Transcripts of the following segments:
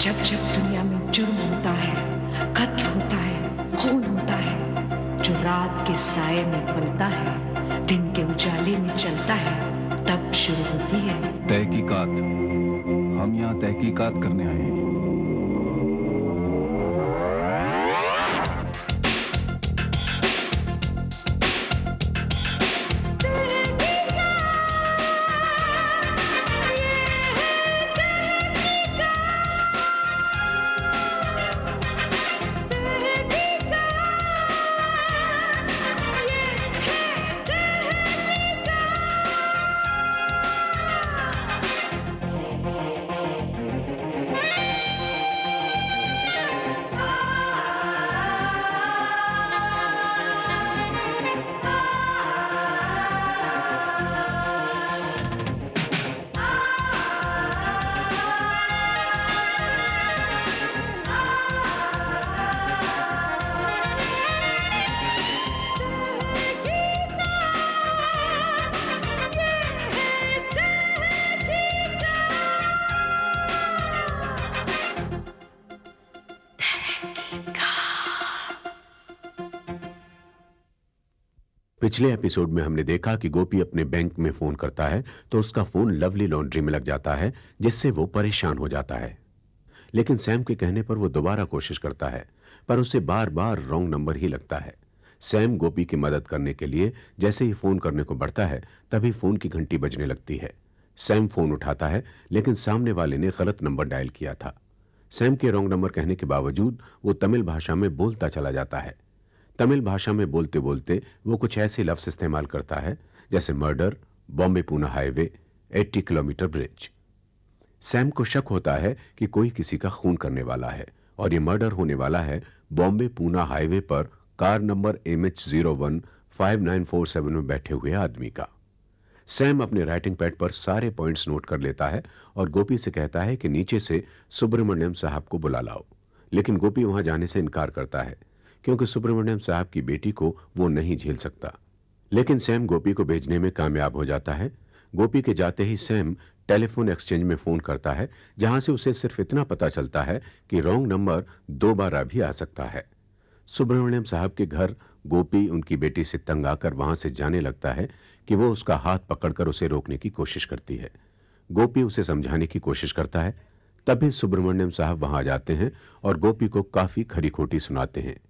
जब जब दुनिया में जुर्म होता है, कत्ल होता है, खून होता है, जो रात के साये में पलता है, दिन के उजाले में चलता है, तब शुरू होती है तहकीकात। हम यहाँ तहकीकात करने आए हैं। पिछले एपिसोड में हमने देखा कि गोपी अपने बैंक में फोन करता है तो उसका फोन लवली लॉन्ड्री में लग जाता है, जिससे वो परेशान हो जाता है। लेकिन सैम के कहने पर वो दोबारा कोशिश करता है, पर उसे बार बार रॉन्ग नंबर ही लगता है। सैम गोपी की मदद करने के लिए जैसे ही फोन करने को बढ़ता है, तभी फोन की घंटी बजने लगती है। सैम फोन उठाता है, लेकिन सामने वाले ने गलत नंबर डायल किया था। सैम के रॉन्ग नंबर कहने के बावजूद वो तमिल भाषा में बोलता चला जाता है। तमिल भाषा में बोलते बोलते वो कुछ ऐसे लफ्ज इस्तेमाल करता है जैसे murder, Bombay Poona highway, 80 kilometre bridge. Sam को शक होता है कि कोई किसी का खून करने वाला है और ये मर्डर होने वाला है बॉम्बे पूना हाईवे पर कार नंबर MH015947 में बैठे हुए आदमी का। सैम अपने राइटिंग पैड पर सारे पॉइंट्स नोट कर लेता है और गोपी से कहता है कि नीचे से सुब्रमण्यम साहब को बुला लाओ। लेकिन गोपी वहां जाने से इनकार करता है क्योंकि सुब्रमण्यम साहब की बेटी को वो नहीं झेल सकता। लेकिन सैम गोपी को भेजने में कामयाब हो जाता है। गोपी के जाते ही सैम टेलीफोन एक्सचेंज में फोन करता है, जहां से उसे सिर्फ इतना पता चलता है कि रॉन्ग नंबर दोबारा भी आ सकता है। सुब्रमण्यम साहब के घर गोपी उनकी बेटी से तंग आकर वहां से जाने लगता है कि वो उसका हाथ पकड़कर उसे रोकने की कोशिश करती है। गोपी उसे समझाने की कोशिश करता है, तभी सुब्रमण्यम साहब वहां आ जाते हैं और गोपी को काफी खरी खोटी सुनाते हैं।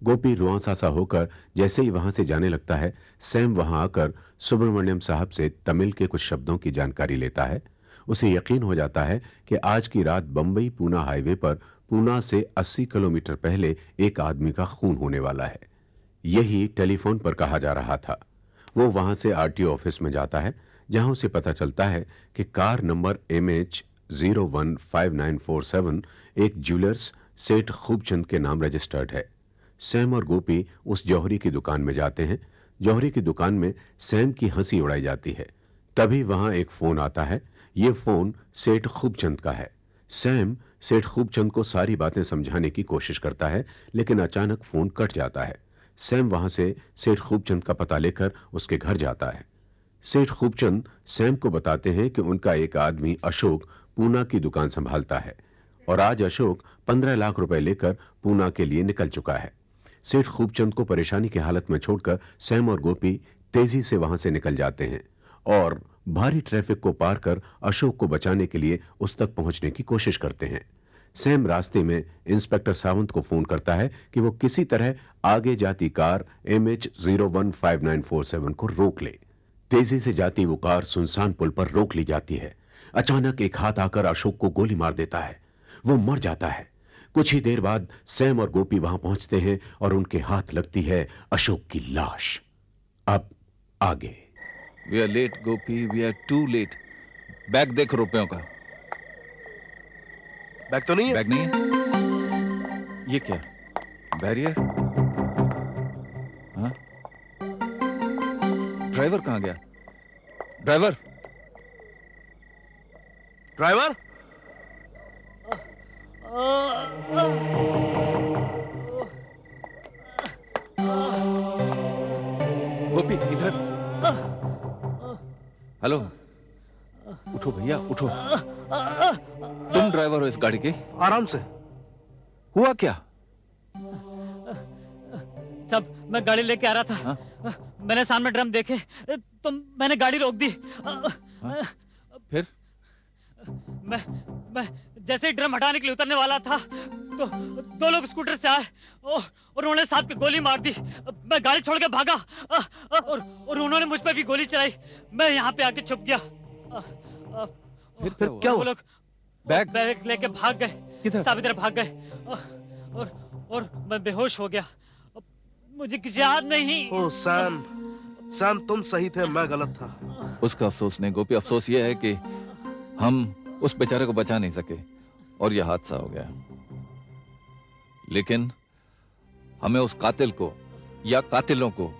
गोपी रुआंसा होकर जैसे ही वहां से जाने लगता है, सैम वहां आकर सुब्रमण्यम साहब से तमिल के कुछ शब्दों की जानकारी लेता है। उसे यकीन हो जाता है कि आज की रात बंबई पूना हाईवे पर पूना से 80 किलोमीटर पहले एक आदमी का खून होने वाला है। यही टेलीफोन पर कहा जा रहा था। वो वहां से आरटीओ ऑफिस में जाता है, जहां उसे पता चलता है कि कार नंबर MH015947 एक ज्वेलर्स सेठ खूबचंद के नाम रजिस्टर्ड है। सैम और गोपी उस जौहरी की दुकान में जाते हैं। जौहरी की दुकान में सैम की हंसी उड़ाई जाती है। तभी वहां एक फोन आता है। यह फोन सेठ खूबचंद का है। सैम सेठ खूबचंद को सारी बातें समझाने की कोशिश करता है, लेकिन अचानक फोन कट जाता है। सैम वहां से सेठ खूबचंद का पता लेकर उसके घर जाता है। सेठ खूबचंद सैम को बताते हैं कि उनका एक आदमी अशोक पूना की दुकान संभालता है और आज अशोक 15 लाख रुपए लेकर पूना के लिए निकल चुका है। सेठ खूबचंद को परेशानी की हालत में छोड़कर सैम और गोपी तेजी से वहां से निकल जाते हैं और भारी ट्रैफिक को पार कर अशोक को बचाने के लिए उस तक पहुंचने की कोशिश करते हैं। सैम रास्ते में इंस्पेक्टर सावंत को फोन करता है कि वो किसी तरह आगे जाती कार MH015947 को रोक ले। तेजी से जाती वो कार सुनसान पुल पर रोक ली जाती है। अचानक एक हाथ आकर अशोक को गोली मार देता है। वो मर जाता है। कुछ ही देर बाद सैम और गोपी वहां पहुंचते हैं और उनके हाथ लगती है अशोक की लाश। अब आगे। We are late Gopi, we are too late. Bag देख रुपयों का। बैग तो नहीं है? बैग नहीं है? ये क्या? बैरियर? हाँ? ड्राइवर कहां गया? ड्राइवर? ड्राइवर? गोपी इधर। हेलो, उठो भैया, उठो। तुम ड्राइवर हो इस गाड़ी के? आराम से। हुआ क्या? सब मैं गाड़ी लेके आ रहा था। हाँ? मैंने सामने ड्रम देखे तो मैंने गाड़ी रोक दी। फिर? मैं जैसे ही ड्रम हटाने के लिए उतरने वाला था तो दो लोग स्कूटर से आए और उन्होंने साहब की गोली मार दी। मैं गाड़ी छोड़ के भागा और उन्होंने मुझ पर भी गोली चलाई। मैं यहाँ पे आके छुप गया। फिर क्या वो हुआ? लोग बैग? बैग लेके भाग गए। किधर? साहब इधर भाग गए और मैं बेहोश हो गया। मुझे कुछ याद नहीं। ओ सैम, सैम तुम सही थे, मैं गलत था। उसका अफसोस नहीं गोपी, अफसोस यह है कि हम उस बेचारे को बचा नहीं सके और यह हादसा हो गया। लेकिन हमें उस कातिल को या कातिलों को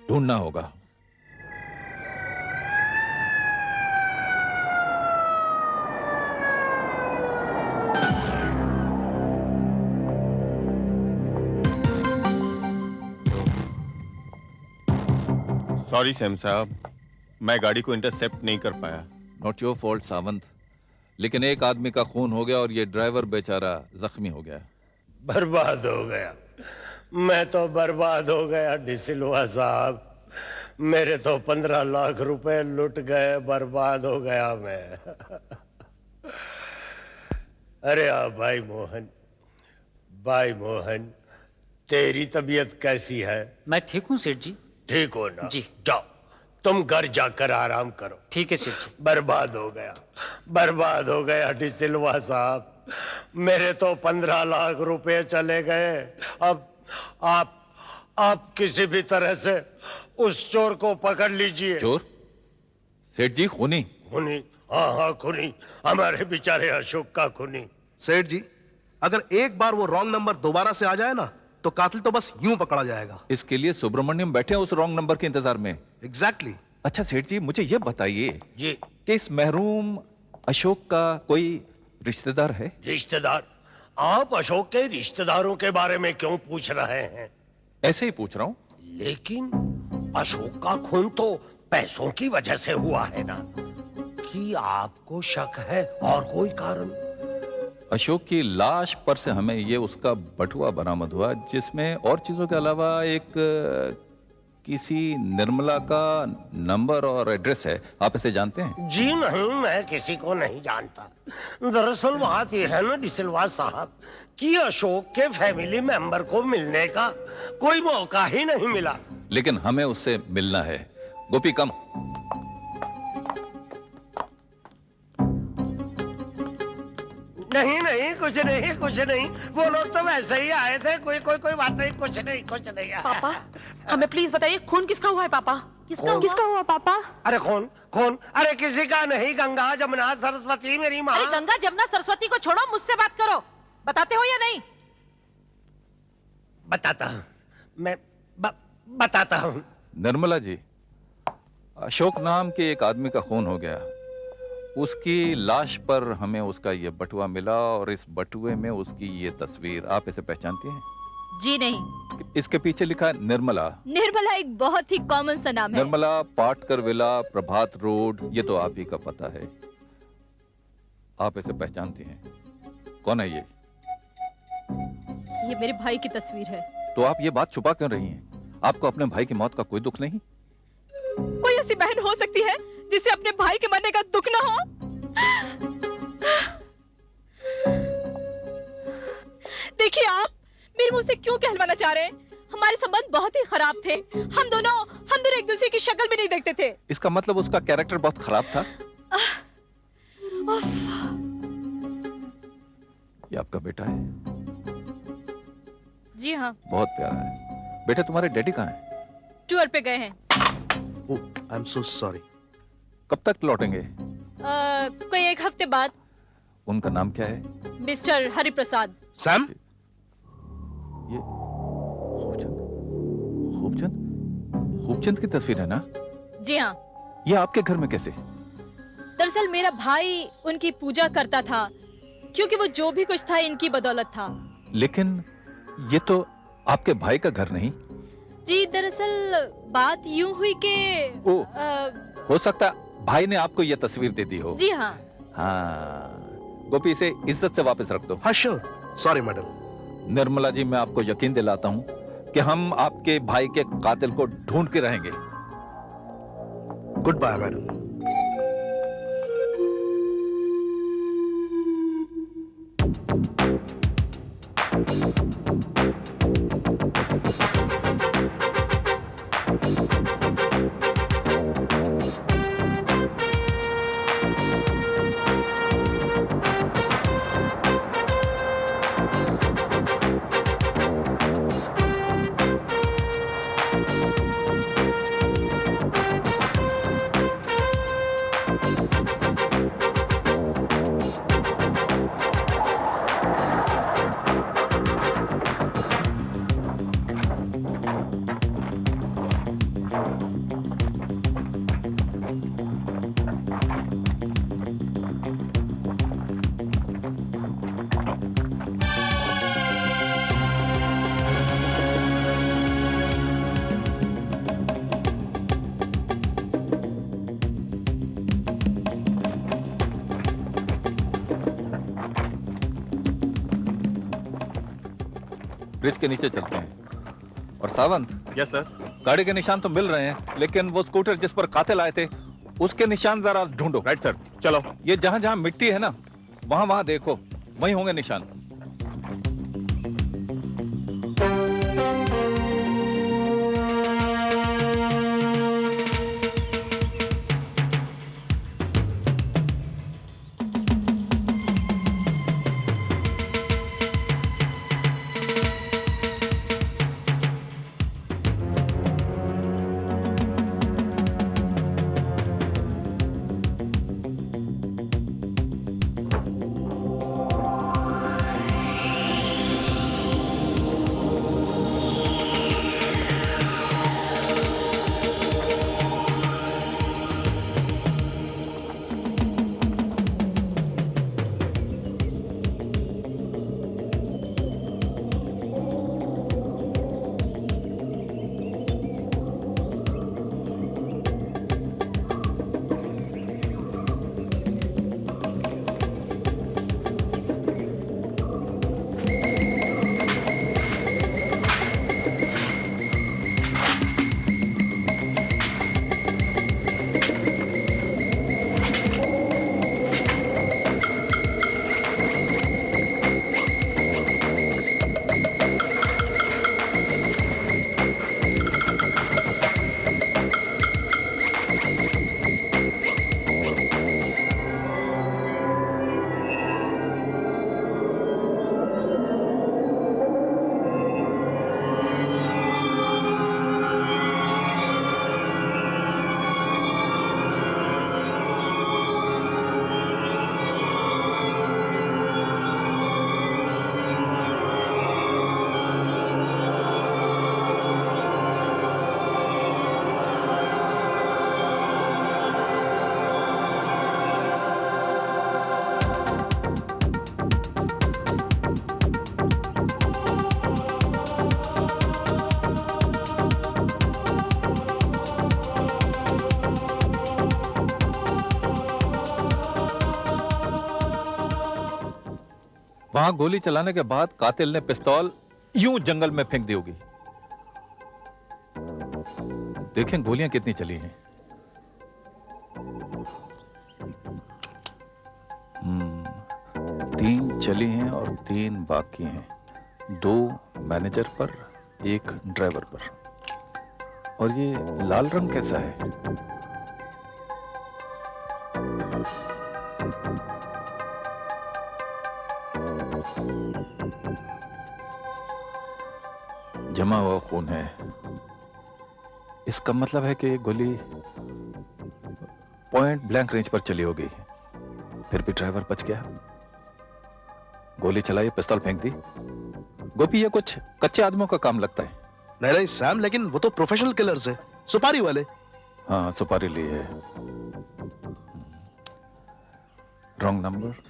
ढूंढना होगा। सॉरी सैम साहब, मैं गाड़ी को इंटरसेप्ट नहीं कर पाया। नॉट योर फॉल्ट सावंत, लेकिन एक आदमी का खून हो गया और ये ड्राइवर बेचारा जख्मी हो गया। बर्बाद हो गया। मैं तो बर्बाद हो गया डिसिल्वा साहब। मेरे तो 15 लाख रुपए लुट गए, बर्बाद हो गया मैं। अरे भाई मोहन, तेरी तबीयत कैसी है? मैं ठीक हूँ सेठ जी। ठीक हो ना? जी। जाओ तुम घर जाकर आराम करो। ठीक है सेठ जी। बर्बाद हो गया डिसिल्वा साहब। मेरे तो 15 लाख रुपए चले गए। अब आप किसी भी तरह से उस चोर को पकड़ लीजिए। चोर? सेठ जी खूनी? खूनी? हाँ खूनी, हमारे बेचारे अशोक का खूनी। सेठ जी, अगर एक बार वो रॉन्ग नंबर दोबारा से आ जाए ना तो कातिल तो बस यूं पकड़ा जाएगा। इसके लिए सुब्रमण्यम बैठे हैं उस रॉन्ग नंबर के इंतजार में। एग्जैक्टली। अच्छा सेठ जी, मुझे यह बताइए जी। कि इस महरूम अशोक का कोई रिश्तेदार है? रिश्तेदार? आप अशोक के रिश्तेदारों के बारे में क्यों पूछ रहे हैं? ऐसे ही पूछ रहा हूं। लेकिन अशोक का खून तो पैसों की वजह से हुआ है ना, कि आपको शक है और कोई कारण? अशोक की लाश पर से हमें ये उसका बटुआ बरामद हुआ जिसमें और चीजों के अलावा एक किसी निर्मला का नंबर और एड्रेस है। आप इसे जानते हैं? जी नहीं, मैं किसी को नहीं जानता। दरअसल बात यह है ना डिसिल्वा साहब कि अशोक के फैमिली मेंबर को मिलने का कोई मौका ही नहीं मिला। लेकिन हमें उससे मिलना है। गोपी कम। नहीं, कुछ नहीं। वो लोग तो वैसे ही आए थे। कोई बात नहीं, कुछ नहीं। पापा, हमें प्लीज बताइए खून किसका हुआ है पापा? किसका हुआ पापा? अरे खून अरे किसी का नहीं। गंगा जमुना सरस्वती मेरी माँ। अरे गंगा जमुना सरस्वती को छोड़ो, मुझसे बात करो। बताते हो या नहीं? बताता हूँ मैं, बताता हूँ। निर्मला जी, अशोक नाम के एक आदमी का खून हो गया। उसकी लाश पर हमें उसका ये बटुआ मिला और इस बटुए में उसकी ये तस्वीर। आप इसे पहचानती हैं? जी नहीं। इसके पीछे लिखा है निर्मला। निर्मला एक बहुत ही कॉमन सा नाम है। निर्मला, पाटकर विला, प्रभात रोड, ये तो आप ही का पता है। आप इसे पहचानती हैं? कौन है ये? ये मेरे भाई की तस्वीर है। तो आप ये बात छुपा क्यों रही हैं? आपको अपने भाई की मौत का कोई दुख नहीं? कोई ऐसी बहन हो सकती है जिसे अपने भाई के मरने का दुख ना हो? देखिए, आप मेरे मुंह से क्यों कहलवाना चाह रहे हैं? हमारे संबंध बहुत ही खराब थे। हम दोनों एक दूसरे की शक्ल भी नहीं देखते थे। इसका मतलब उसका कैरेक्टर बहुत खराब था। ये आपका बेटा है? जी हाँ। बहुत प्यारा है। बेटा, तुम्हारे डैडी कहाँ हैं? टूर पे गए हैं। ओह, आई एम सो सॉरी। कब तक लौटेंगे? कोई 1 हफ्ते बाद। उनका नाम क्या है? मिस्टर हरिप्रसाद। सैम, ये खूबचंद की तस्वीर है ना? जी हाँ। ये आपके घर में कैसे? दरअसल मेरा भाई उनकी पूजा करता था, क्योंकि वो जो भी कुछ था इनकी बदौलत था। लेकिन ये तो आपके भाई का घर नहीं। जी, दरअसल बात यूं हुई कि हो सकता है भाई ने आपको ये तस्वीर दे दी हो। जी हाँ। हाँ गोपी, इसे इज्जत से वापस रख दो। हाँ sure, sorry madam. Nirmala ji, मैं आपको यकीन दिलाता हूं कि हम आपके भाई के कातिल को ढूंढ के रहेंगे। Good bye madam. ब्रिज के नीचे चलते हैं। और सावंत, यस सर। गाड़ी के निशान तो मिल रहे हैं, लेकिन वो स्कूटर जिस पर कातिल आए थे उसके निशान जरा ढूंढो। राइट सर, चलो। ये जहां जहां मिट्टी है ना, वहां वहां देखो, वहीं होंगे निशान। वहां गोली चलाने के बाद कातिल ने पिस्तौल यूं जंगल में फेंक दी होगी। देखें गोलियां कितनी चली हैं। 3 चली हैं और 3 बाकी हैं। 2 मैनेजर पर, 1 ड्राइवर पर। और ये लाल रंग कैसा है? जमा हुआ खून है। इसका मतलब है कि ये गोली पॉइंट ब्लैंक रेंज पर चली होगी। फिर भी ड्राइवर बच गया। गोली चलाई, पिस्तौल फेंक दी। गोपी, ये कुछ कच्चे आदमियों का काम लगता है। नहीं नहीं सैम, लेकिन वो तो प्रोफेशनल किलर्स है, सुपारी वाले। हाँ, सुपारी ली है। Wrong number.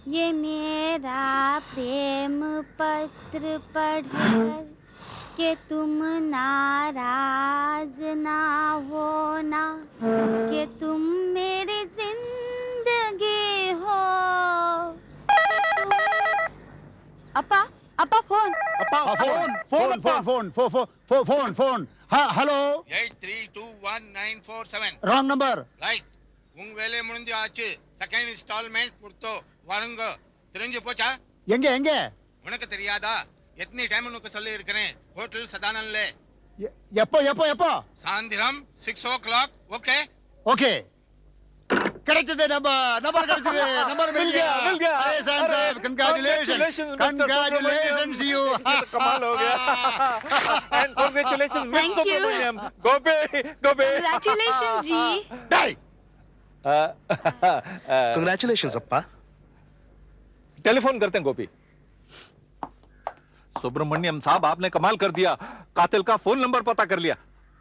ये मेरा प्रेम पत्र पढ़कर कि तुम नाराज ना होना, कि तुम मेरी जिंदगी हो। अपा अपा फोन फोन हाँ हेलो 832194 रॉन्ग नंबर ரைட் உங்க வேலை முடிஞ்சு ஆச்சு செகண்ட் இன்ஸ்டால்மெண்ட் கொடுத்தோ வருங்க தெரிஞ்சு போச்சா எங்க எங்க உனக்கு தெரியாதா எத்தனை டைம் உனக்கு சொல்லி இருக்கிறேன் ஹோட்டல் சதானன்ல எப்போ எப்போ எப்போ சாயந்திரம் 6 o'clock ஓகே ओके கிடைச்சது நம்பர் கிடைச்சது நம்பர் मिल गया अरे सैम साहब कंग्रेचुलेशंस यू कमाल हो गया and congratulations miss Subramaniam Gopi Congratulations ji. Congratulations अप्पा। टेलीफोन करते हैं गोपी। सुब्रमण्यम साहब आपने कमाल कर दिया, कातिल का फोन नंबर पता कर लिया।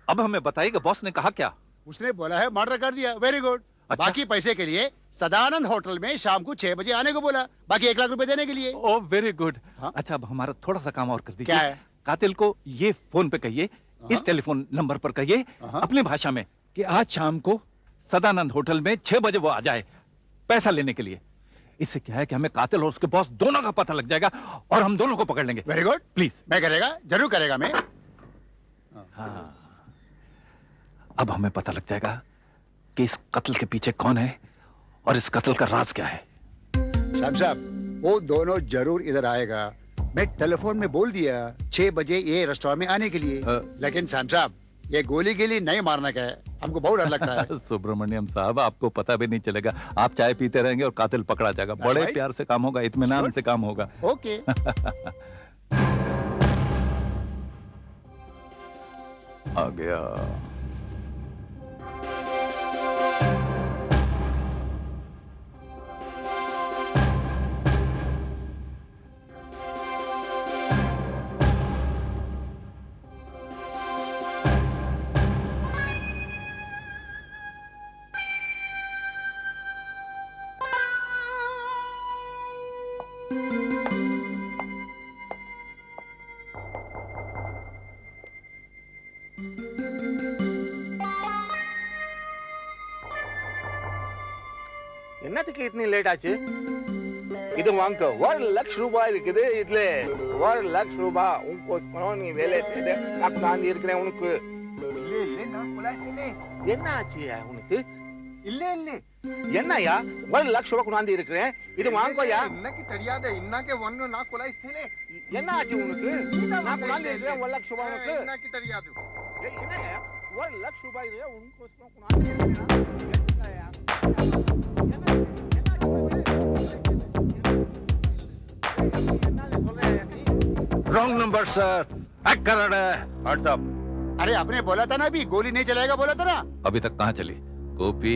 अब हमें बताइए कि बॉस ने कहा क्या? उसने बोला है मर्डर कर दिया। Very good. अच्छा? बाकी पैसे के लिए सदानंद होटल में शाम को 6 बजे आने को बोला, बाकी 1 लाख रुपए देने के लिए। Oh very good. हाँ? अच्छा अब हमारा थोड़ा सा काम और कर दीजिए। क्या है? कातिल को ये फोन पे कहिए, इस टेलीफोन नंबर पर कहिए अपनी भाषा में कि आज शाम को सदानंद होटल में 6 बजे वो आ जाए पैसा लेने के लिए। इससे क्या है कि हमें कातिल और उसके बॉस दोनों का पता लग जाएगा और हम दोनों को पकड़ लेंगे। Very good. प्लीज। मैं करेगा, जरूर करेगा मैं। हाँ अब हमें पता लग जाएगा कि इस कत्ल के पीछे कौन है और इस कत्ल का राज क्या है। शाम साहब वो दोनों जरूर इधर आएगा। मैं टेलीफोन में बोल दिया 6 बजे ये रेस्टोरेंट में आने के लिए। लेकिन शाम साहब ये गोली गिली नहीं मारने का है, हमको बहुत डर लगता है। सुब्रमण्यम साहब आपको पता भी नहीं चलेगा, आप चाय पीते रहेंगे और कातिल पकड़ा जाएगा। बड़े right. प्यार से काम होगा, इत्मीनान से काम होगा। ओके। आ गया। என்னத்துக்கு இத்தனை லேட் ஆச்சு இது வாங்க 1 லட்சம் ரூபாய் இருக்குது இதுல 1 லட்சம் ரூபாய் உனக்கு நீ வேலை செய்து நான் நான் இருக்கிறேன் உனக்கு இல்ல இல்ல நான் குலாசிலே என்ன ஆச்சு உனக்கு இல்ல இல்ல என்னயா 1 லட்சம் ரூபாய் கொண்டாந்து இருக்கிறேன் இது வாங்கோயா இன்னைக்கு தெரியாத இன்னைக்கு ஒன்னு நான் குலாசிலே என்ன ஆச்சு உனக்கு நான் கொண்டாந்து இருக்கிறேன் 1 லட்சம் ரூபாய் உனக்கு இன்னைக்கு தெரியாது என்னயா 1 லட்சம் ரூபாய் உனக்கு கொண்டாந்து இருக்கிறேன் रॉन्ग नंबर सर, हैक कर रहा है। व्हाट्सएप। अरे आपने बोला था ना अभी गोली नहीं चलेगा, बोला था ना। अभी तक कहाँ चली? गोपी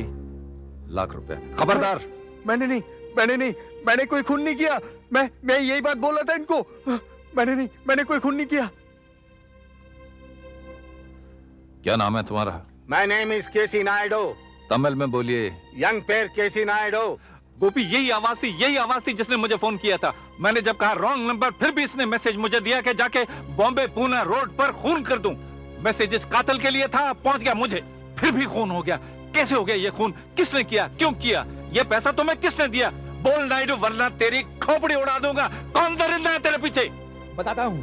लाख रुपए। खबरदार। मैंने कोई खून नहीं किया। मैं यही बात बोला था इनको। मैंने कोई खून नहीं किया। क्या नाम है तुम्हारा? My name is केसी नायडू। तमिल में बोलिए। यंग पेर केसी नायडू। गोपी यही आवाज थी जिसने मुझे फोन किया था। मैंने जब कहा रॉन्ग नंबर, फिर भी इसने मैसेज मुझे दिया कि जाके बॉम्बे पूना रोड पर खून कर दूं। मैसेज इस कातिल के लिए था, पहुंच गया मुझे, फिर भी खून हो गया। कैसे हो गया ये खून? किसने किया? क्यों किया? ये पैसा तुम्हें किसने दिया? बोल नायडू वरना तेरी खोपड़ी उड़ा दूंगा। कौन दरिंदा है तेरे पीछे? बताता हूँ।